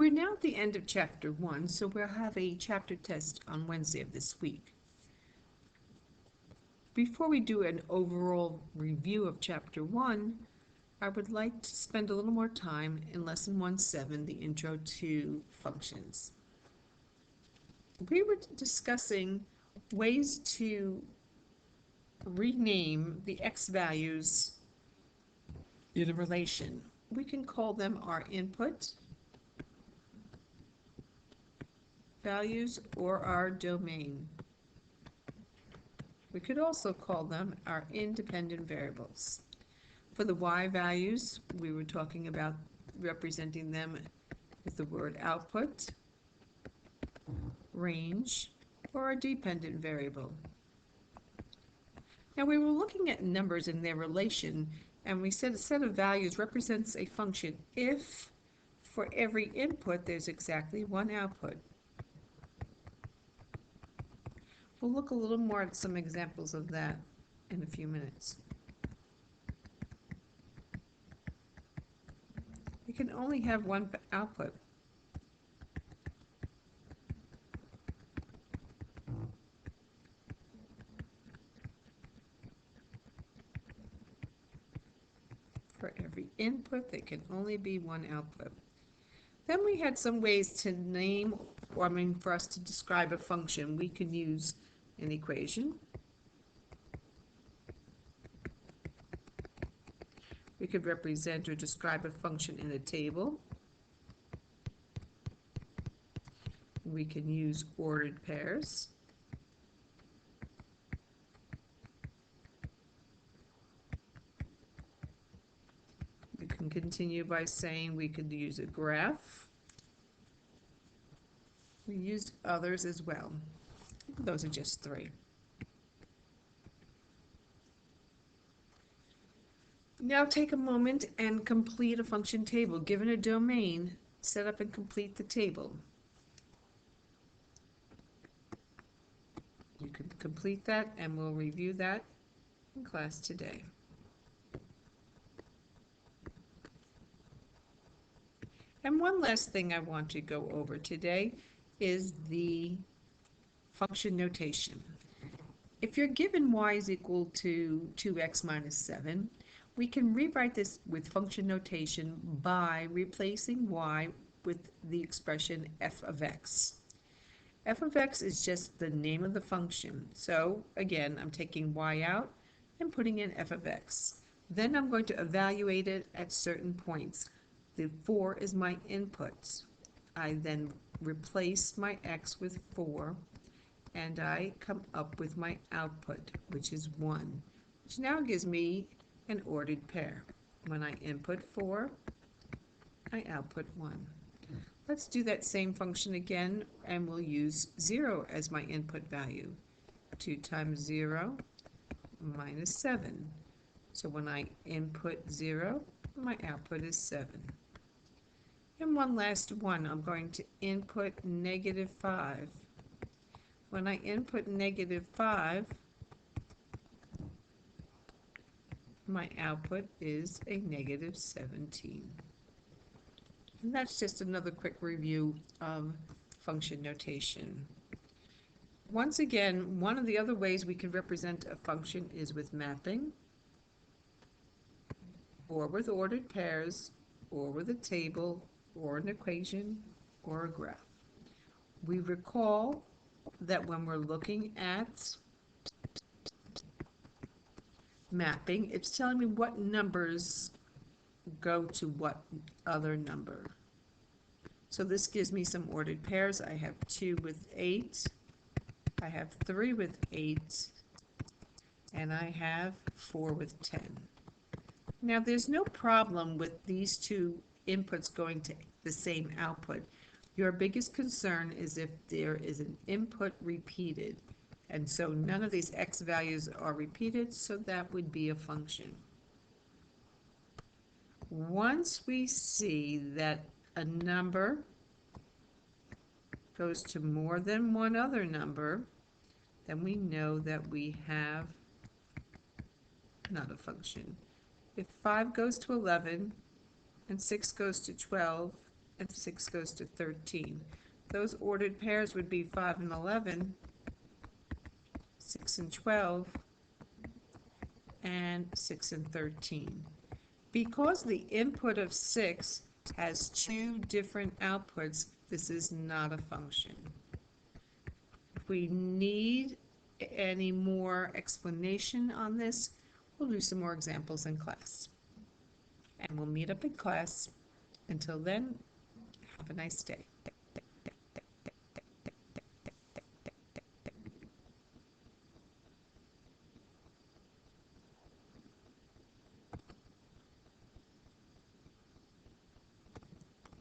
We're now at the end of Chapter 1, so we'll have a chapter test on Wednesday of this week. Before we do an overall review of Chapter 1, I would like to spend a little more time in Lesson 1.7, the Intro to Functions. We were discussing ways to rename the x values in a relation. We can call them our input values or our domain. We could also call them our independent variables. For the y values, we were talking about representing them with the word output, range, or a dependent variable. Now we were looking at numbers and their relation, and we said a set of values represents a function if for every input there's exactly one output. We'll look a little more at some examples of that in a few minutes. We can only have one output. For every input, there can only be one output. Then we had some ways to name, for us to describe a function. We can use an equation. We could represent or describe a function in a table. We can use ordered pairs. We can continue by saying we could use a graph. We used others as well. Those are just three. Now take a moment and complete a function table. Given a domain, set up and complete the table. You can complete that and we'll review that in class today. And one last thing I want to go over today is the function notation. If you're given y is equal to 2x minus 7, we can rewrite this with function notation by replacing y with the expression f of x. F of x is just the name of the function. So again, I'm taking y out and putting in f of x. Then I'm going to evaluate it at certain points. The 4 is my input. I then replace my x with 4 and I come up with my output, which is 1, which now gives me an ordered pair. When I input 4, I output 1. Let's do that same function again, and we'll use 0 as my input value. 2 times 0 minus 7. So when I input 0, my output is 7. And one last one, I'm going to input negative 5. When I input negative 5, my output is a negative 17. And that's just another quick review of function notation. Once again, one of the other ways we can represent a function is with mapping, or with ordered pairs, or with a table, or an equation, or a graph. We recall that when we're looking at mapping, it's telling me what numbers go to what other number. So this gives me some ordered pairs. I have 2 with 8, I have 3 with 8, and I have 4 with 10. Now there's no problem with these two inputs going to the same output. Your biggest concern is if there is an input repeated, and so none of these x values are repeated, so that would be a function. Once we see that a number goes to more than one other number, then we know that we have not a function. If 5 goes to 11 and 6 goes to 12, and 6 goes to 13. Those ordered pairs would be 5 and 11, 6 and 12, and 6 and 13. Because the input of 6 has two different outputs, this is not a function. If we need any more explanation on this, we'll do some more examples in class. And we'll meet up in class. Until then, have a nice day.